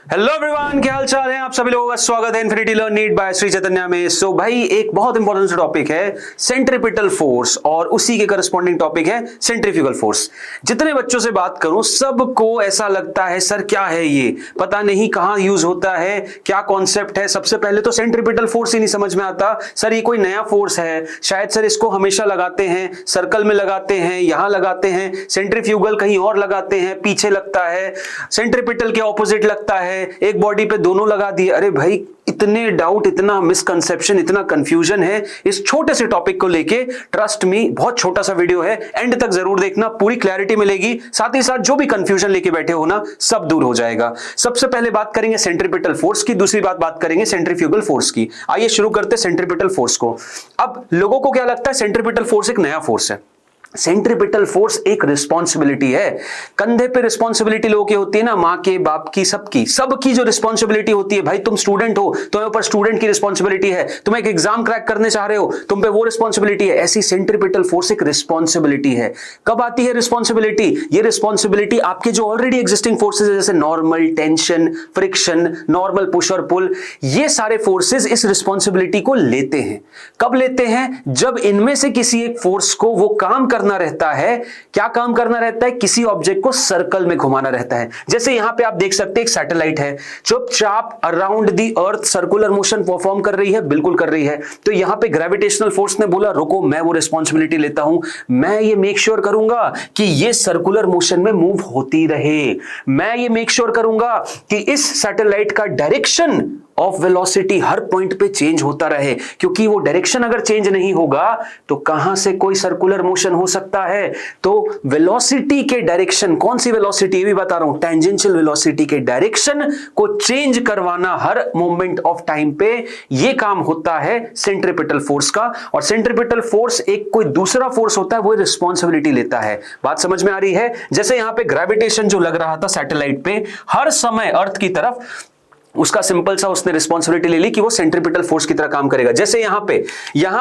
Hello everyone, क्या हाल चाल है? आप सभी लोगों का स्वागत है infinity learn NEET by Shri Chaitanya में। सो भाई, एक बहुत इंपॉर्टेंट टॉपिक है सेंट्रीपिटल फोर्स और उसी के करस्पॉन्डिंग टॉपिक है सेंट्रीफ्यूगल फोर्स। जितने बच्चों से बात करूं सबको ऐसा लगता है सर क्या है ये, पता नहीं कहां यूज होता है, क्या कॉन्सेप्ट है। सबसे पहले तो सेंट्रीपिटल फोर्स ही नहीं समझ में आता। सर ये कोई नया फोर्स है शायद, सर इसको हमेशा लगाते हैं, सर्कल में लगाते हैं, यहां लगाते हैं, सेंट्रीफ्यूगल कहीं और लगाते हैं, पीछे लगता है, सेंट्रीपिटल के ऑपोजिट लगता है, एक बॉडी पे दोनों लगा दिए। अरे भाई, इतने डाउट, इतना मिसकंसेप्शन, इतना कंफ्यूजन है इस छोटे से टॉपिक को लेके। ट्रस्ट मी, बहुत छोटा सा वीडियो है, एंड तक जरूर देखना, पूरी क्लैरिटी मिलेगी। साथ ही साथ जो भी कंफ्यूजन लेके बैठे हो ना, सब दूर हो जाएगा। सबसे पहले बात करेंगे सेंट्रीपिटल फोर्स की, दूसरी बात करेंगे सेंट्रीफ्यूगल फोर्स की। आइए शुरू करते हैं सेंट्रीपिटल फोर्स को। अब लोगों को क्या लगता है सेंट्रीपिटल फोर्स एक नया फोर्स है। सेंट्रीपिटल फोर्स एक रिस्पॉन्सिबिलिटी है। कंधे पे रिस्पॉन्सिबिलिटी लोगों की होती है ना, मां के, बाप की, सबकी जो रिस्पॉन्सिबिलिटी होती है। भाई तुम स्टूडेंट हो, तुम्हारे ऊपर स्टूडेंट की रिस्पॉन्सिबिलिटी है। तुम एक एग्जाम क्रैक करने चाह रहे हो, तुम पे वो रिस्पॉन्सिबिलिटी है। ऐसी सेंट्रीपिटल फोर्स एक रिस्पॉन्सिबिलिटी है। कब आती है रिस्पॉन्सिबिलिटी? ये रिस्पॉन्सिबिलिटी आपके जो ऑलरेडी एग्जिस्टिंग फोर्सेज है, जैसे normal, tension, friction, normal push और पुल, ये सारे फोर्सेज इस रिस्पॉन्सिबिलिटी को लेते हैं। कब लेते हैं? जब इनमें से किसी एक फोर्स को वो काम करना रहता है। क्या काम करना रहता है? किसी ऑब्जेक्ट को सर्कल में घुमाना रहता है। जैसे यहां पे आप देख सकते हैं एक सैटेलाइट है, चुपचाप around the earth circular motion perform कर रही है, बिल्कुल कर रही है। तो यहां पे ग्रेविटेशनल फोर्स ने बोला रुको, मैं वो रिस्पॉन्सिबिलिटी लेता हूं, मैं ये मेक श्योर करूंगा कि ये सर्कुलर मोशन में मूव होती रहे। मैं ये मेक श्योर करूंगा कि इस सैटेलाइट का direction of velocity her point पे चेंज होता रहे, क्योंकि वो डायरेक्शन अगर चेंज नहीं होगा तो कहां से कोई सर्कुलर मोशन हो सकता है। तो वेलोसिटी के डायरेक्शन, कौन सी वेलोसिटी, ये भी बता रहा हूं, टेंजेंशियल वेलोसिटी के डायरेक्शन को चेंज करवाना हर मोमेंट ऑफ टाइम पे, ये काम होता है सेंट्रीपिटल फोर्स का। और सेंट्रीपिटल फोर्स एक कोई दूसरा फोर्स होता है, वो रिस्पॉन्सिबिलिटी लेता है। बात समझ में आ रही है? जैसे यहां पे ग्रेविटेशन जो लग रहा था सैटेलाइट पे हर समय अर्थ की तरफ, उसका सिंपल सा उसने रिस्पॉन्सिबिलिटी ले ली कि वो सेंट्रीपिटल फोर्स की तरह काम करेगा। जैसे यहां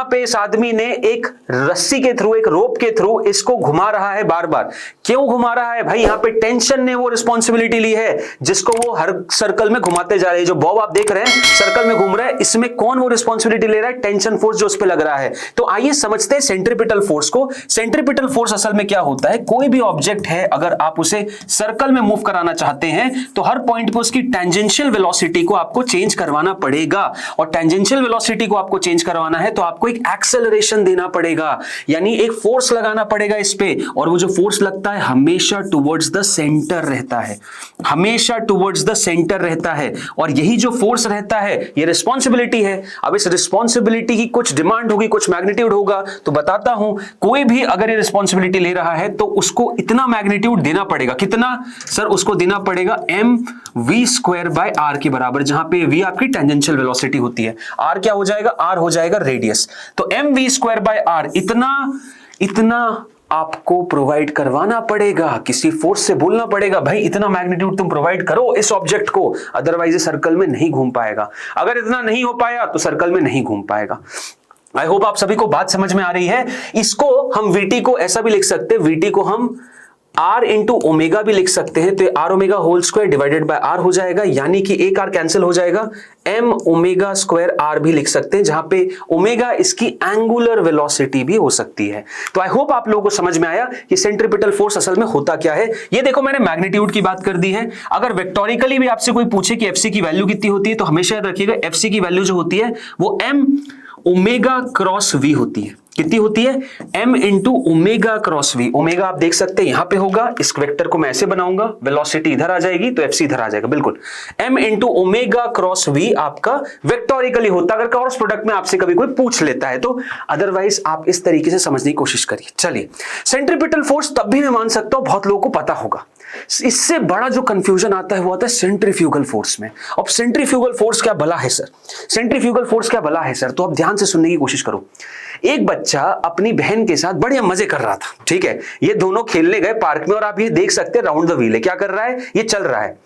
पे इस आदमी ने एक रस्सी के थ्रू, एक रोप के थ्रू इसको घुमा रहा है बार बार। क्यों घुमा रहा है भाई? यहां पे टेंशन ने वो रिस्पॉन्सिबिलिटी ली है, जिसको वो हर सर्कल में घुमाते जा रहे हैं। जो बॉब आप देख रहे हैं सर्कल में घूम रहा है, इसमें कौन वो रिस्पॉन्सिबिलिटी ले रहा है? टेंशन फोर्स जो उस पर लग रहा है। तो आइए समझते हैं सेंट्रीपिटल फोर्स को। सेंट्रीपिटल फोर्स असल में क्या होता है? कोई भी ऑब्जेक्ट है, अगर आप उसे सर्कल में मूव कराना चाहते हैं तो हर पॉइंट पे उसकी टेंजेंशियल वेलोसिटी को आपको चेंज करवाना पड़ेगा। और टेंजेंशियल वेलोसिटी को आपको चेंज करवाना है तो आपको एक एक्सेलरेशन देना पड़ेगा, यानी एक फोर्स लगाना पड़ेगा इस पे। और वो जो फोर्स लगता है हमेशा टुवर्ड्स द सेंटर रहता है, हमेशा टुवर्ड्स द सेंटर रहता है। और यही जो फोर्स रहता है ये रिस्पॉन्सिबिलिटी है। अब इस रिस्पॉन्सिबिलिटी की कुछ डिमांड होगी, कुछ मैग्नीट्यूड होगा। तो बताता हूं, कोई भी अगर ये रिस्पॉन्सिबिलिटी ले रहा है तो उसको इतना मैग्नीट्यूड देना पड़ेगा। कितना? सर उसको देना पड़ेगा mv²/r के बराबर, जहां पे v आपकी टेंजेंशियल वेलोसिटी होती है, r क्या हो जाएगा? r हो जाएगा रेडियस। तो mv²/r इतना आपको प्रोवाइड करवाना पड़ेगा। किसी फोर्स से बोलना पड़ेगा भाई इतना मैग्नीट्यूड तुम प्रोवाइड करो इस ऑब्जेक्ट को, अदरवाइज ये सर्कल में नहीं घूम पाएगा। अगर इतना नहीं हो पाया तो सर्कल में नहीं घूम पाएगा। आई होप आप सभी को बात समझ में आ रही है। इसको हम vt को ऐसा भी लिख सकते हैं, vt को हम r इंटू ओमेगा भी लिख सकते हैं। तो r omega whole square divided by r हो जाएगा, यानी कि एक r कैंसिल हो जाएगा, m ओमेगा स्क्वायर r भी लिख सकते हैं, जहां पे ओमेगा इसकी एंगुलर वेलोसिटी भी हो सकती है। तो आई होप आप लोगों को समझ में आया कि सेंट्रीपिटल फोर्स असल में होता क्या है। ये देखो, मैंने मैग्नीट्यूड की बात कर दी है। अगर वेक्टोरिकली भी आपसे कोई पूछे कि एफसी की वैल्यू कितनी होती है, तो हमेशा याद रखिएगा एफसी की वैल्यू जो होती है वो m ओमेगा क्रॉस v होती है। कितनी होती है? m into omega cross v। Omega आप देख सकते हैं यहां पे होगा, इस वेक्टर को मैं ऐसे बनाऊंगा, वेलोसिटी इधर आ जाएगी तो एफसी इधर आ जाएगा, बिल्कुल। m into omega cross v आपका वेक्टोरिकली होता, अगर क्रॉस प्रोडक्ट में आपसे कभी कोई पूछ लेता है तो। अदरवाइज आप इस तरीके से समझने की कोशिश करिए। चलिए, सेंट्रीपिटल फोर्स तब भी मैं मान सकता हूं बहुत लोगों को पता होगा। इससे बड़ा जो कंफ्यूजन आता है वो आता है सेंट्रीफ्यूगल फोर्स में। अब सेंट्रीफ्यूगल फोर्स क्या भला है सर? सेंट्रीफ्यूगल फोर्स क्या भला है सर? तो अब ध्यान से सुनने की कोशिश करो। एक बच्चा अपनी बहन के साथ बढ़िया मजे कर रहा था, ठीक है। ये दोनों खेलने गए पार्क में और आप ये देख सकते हैं राउंड द व्हील है, क्या कर रहा है? ये चल रहा है।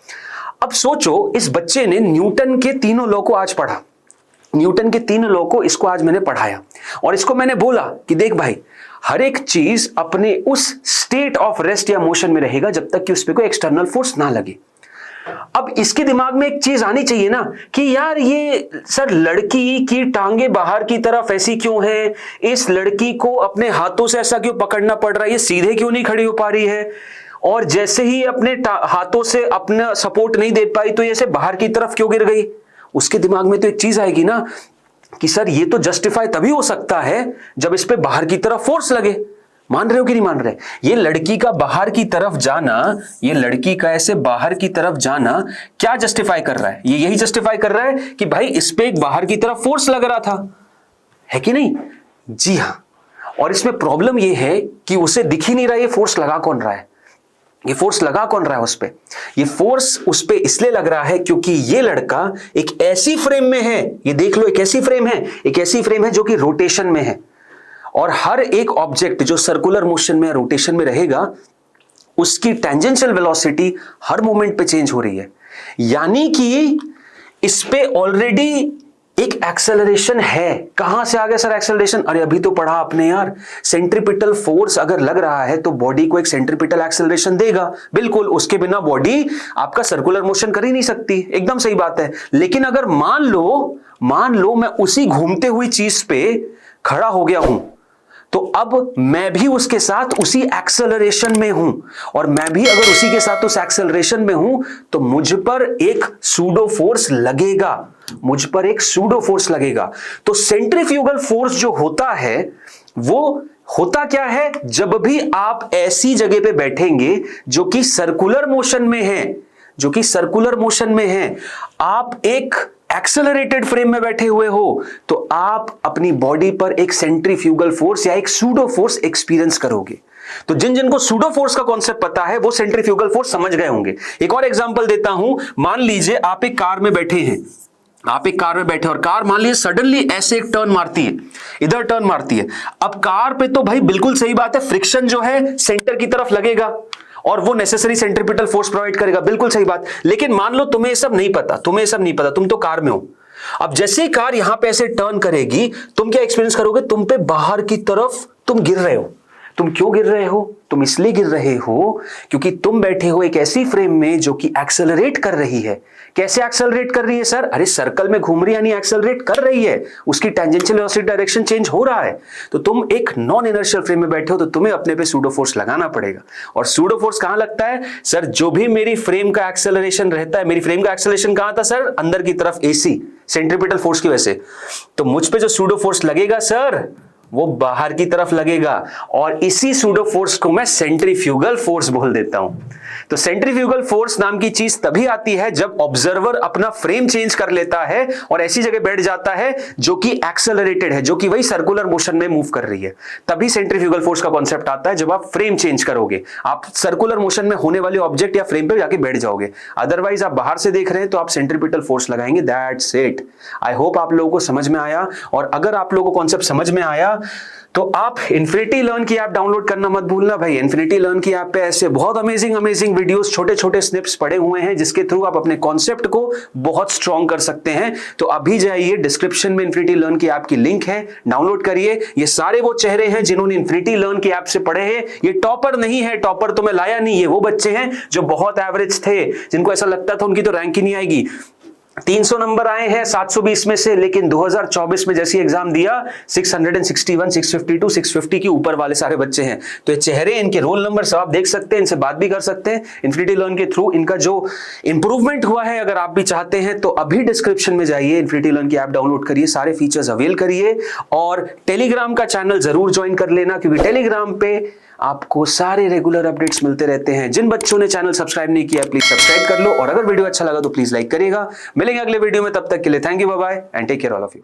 अब सोचो इस बच्चे ने न्यूटन के तीनों लॉ को आज पढ़ा, न्यूटन के तीनों लॉ को इसको आज मैंने पढ़ाया और इसको मैंने बोला कि देख भाई, हर एक चीज अपने उस स्टेट ऑफ रेस्ट या मोशन में रहेगा जब तक कि उस पर कोई एक्सटर्नल फोर्स ना लगे। अब इसके दिमाग में एक चीज आनी चाहिए ना कि यार ये सर लड़की की टांगे बाहर की तरफ ऐसी क्यों है, इस लड़की को अपने हाथों से ऐसा क्यों पकड़ना पड़ रहा है, ये सीधे क्यों नहीं खड़ी हो पा रही है, और जैसे ही अपने हाथों से अपना सपोर्ट नहीं दे पाई तो ये ऐसे बाहर की तरफ क्यों गिर गई। उसके दिमाग में तो एक चीज आएगी ना कि सर ये तो जस्टिफाई तभी हो सकता है जब इस पे बाहर की तरफ फोर्स लगे। मान रहे हो कि नहीं मान रहे? ये लड़की का बाहर की तरफ जाना, ये लड़की का ऐसे बाहर की तरफ जाना क्या जस्टिफाई कर रहा है? ये यही जस्टिफाई कर रहा है कि भाई इस पे एक बाहर की तरफ फोर्स लग रहा था, है कि नहीं? जी हां। और इसमें प्रॉब्लम ये है कि उसे दिख ही नहीं रहा ये फोर्स लगा कौन रहा है, ये फोर्स लगा कौन रहा है उस पे। ये फोर्स उस पे इसलिए लग रहा है क्योंकि ये लड़का एक ऐसी फ्रेम में है, ये देख लो एक ऐसी फ्रेम है, एक ऐसी फ्रेम है जो कि रोटेशन में है, और हर एक ऑब्जेक्ट जो सर्कुलर मोशन में रोटेशन में रहेगा उसकी टेंजेंशियल वेलोसिटी हर मोमेंट पे चेंज हो रही है। यानी कि इस पे ऑलरेडी एक एक्सेलरेशन है। कहां से आ गया सर एक्सेलरेशन? अरे अभी तो पढ़ा आपने यार, सेंट्रीपिटल फोर्स अगर लग रहा है तो बॉडी को एक सेंट्रीपिटल एक्सेलरेशन देगा, बिल्कुल, उसके बिना बॉडी आपका सर्कुलर मोशन कर ही नहीं सकती, एकदम सही बात है। लेकिन अगर मान लो मैं उसी घूमते हुई चीज पे खड़ा हो गया हूं तो अब मैं भी उसके साथ उसी एक्सेलरेशन में हूं, और मैं भी अगर उसी के साथ उस एक्सेलरेशन में हूं तो मुझ पर एक सूडो फोर्स लगेगा, मुझ पर एक सूडो फोर्स लगेगा। तो सेंट्रीफ्यूगल फोर्स जो होता है वो होता क्या है? जब भी आप ऐसी जगह पे बैठेंगे जो कि सर्कुलर मोशन में है, जो कि सर्कुलर मोशन में है, आप एक एक्सेलरेटेड फ्रेम में बैठे हुए हो तो आप अपनी बॉडी पर एक सेंट्रीफ्यूगल फोर्स या एक सूडो फोर्स एक्सपीरियंस करोगे। तो जिन जिनको सूडो फोर्स का कॉन्सेप्ट पता है वो सेंट्रीफ्यूगल फोर्स समझ गए होंगे। एक और एग्जांपल देता हूं, मान लीजिए आप एक कार में बैठे हैं, आप एक कार में बैठे और कार मान लीजिए सडनली ऐसे एक टर्न मारती है, इधर टर्न मारती है। अब कार पे तो भाई बिल्कुल सही बात है, फ्रिक्शन जो है सेंटर की तरफ लगेगा और वो नेसेसरी सेंट्रीपिटल फोर्स प्रोवाइड करेगा, बिल्कुल सही बात। लेकिन मान लो तुम्हें ये सब नहीं पता, तुम्हें ये सब नहीं पता, तुम तो कार में हो। अब जैसे ही कार यहां पे ऐसे टर्न करेगी, तुम क्या एक्सपीरियंस करोगे? तुम पे बाहर की तरफ तुम गिर रहे हो। तुम क्यों गिर रहे हो? तुम इसलिए गिर रहे हो क्योंकि तुम बैठे हो एक ऐसी फ्रेम में जो कि एक्सेलरेट कर रही है। कैसे एक्सेलरेट कर रही है सर? अरे सर्कल में घूम रही है, यानी एक्सेलरेट कर रही है, उसकी टेंजेंशियल वेलोसिटी डायरेक्शन चेंज हो रहा है। तो तुम एक नॉन इनर्शियल फ्रेम में बैठे हो तो तुम्हें अपने पे सूडो फोर्स लगाना पड़ेगा। और सूडो फोर्स कहां लगता है सर? जो भी मेरी फ्रेम का एक्सेलरेशन रहता है, मेरी फ्रेम का एक्सेलरेशन कहां था सर? अंदर की तरफ, एसी सेंट्रीपिटल फोर्स की वजह से। तो मुझ पे जो सूडो फोर्स लगेगा सर वो बाहर की तरफ लगेगा, और इसी सूडो फोर्स को मैं सेंट्रीफ्यूगल फोर्स बोल देता हूं। तो सेंट्रीफ्यूगल फोर्स नाम की चीज तभी आती है जब ऑब्जर्वर अपना फ्रेम चेंज कर लेता है और ऐसी जगह बैठ जाता है जो कि एक्सेलरेटेड है, जो कि वही सर्कुलर मोशन में मूव कर रही है। तभी सेंट्रीफ्यूगल फोर्स का कॉन्सेप्ट आता है जब आप फ्रेम चेंज करोगे, आप सर्कुलर मोशन में होने वाले ऑब्जेक्ट या फ्रेम पे जाके बैठ जाओगे। अदरवाइज आप बाहर से देख रहे हैं तो आप सेंट्रीपिटल फोर्स लगाएंगे, दैट्स इट। आई होप आप लोगों को समझ में आया, और अगर आप लोगों को कॉन्सेप्ट समझ में आया तो आप इन्फिनिटी लर्न की ऐप डाउनलोड करना मत भूलना भाई। इन्फिनिटी लर्न की ऐप पे ऐसे बहुत अमेजिंग वीडियोस, छोटे छोटे स्निप्स पड़े हुए हैं जिसके थ्रू आप अपने कॉन्सेप्ट को बहुत स्ट्रॉन्ग कर सकते हैं। तो अभी जाइए, डिस्क्रिप्शन में इन्फिनिटी लर्न की ऐप की लिंक है, डाउनलोड करिए। ये सारे वो चेहरे हैं जिन्होंने इन्फिनिटी लर्न की ऐप से पढ़े हैं। ये टॉपर नहीं है, टॉपर तो मैं लाया नहीं, ये वो बच्चे हैं जो बहुत एवरेज थे, जिनको ऐसा लगता था उनकी तो रैंक ही नहीं आएगी। 300 नंबर आए हैं 720 में से, लेकिन 2024 में जैसी एग्जाम दिया 661, 652, 650 के ऊपर वाले सारे बच्चे हैं। तो ये चेहरे, इनके रोल नंबर सब आप देख सकते हैं, इनसे बात भी कर सकते हैं। इन्फिनिटी लर्न के थ्रू इनका जो इंप्रूवमेंट हुआ है, अगर आप भी चाहते हैं तो अभी डिस्क्रिप्शन में जाइए, इन्फिनिटी लर्न की ऐप डाउनलोड करिए, सारे फीचर्स अवेल करिए, और टेलीग्राम का चैनल जरूर ज्वाइन कर लेना, क्योंकि टेलीग्राम पे आपको सारे रेगुलर अपडेट्स मिलते रहते हैं। जिन बच्चों ने चैनल सब्सक्राइब नहीं किया प्लीज सब्सक्राइब कर लो, और अगर वीडियो अच्छा लगा तो प्लीज लाइक करिएगा। मिलेंगे अगले वीडियो में, तब तक के लिए thank you, bye bye and take care all of you.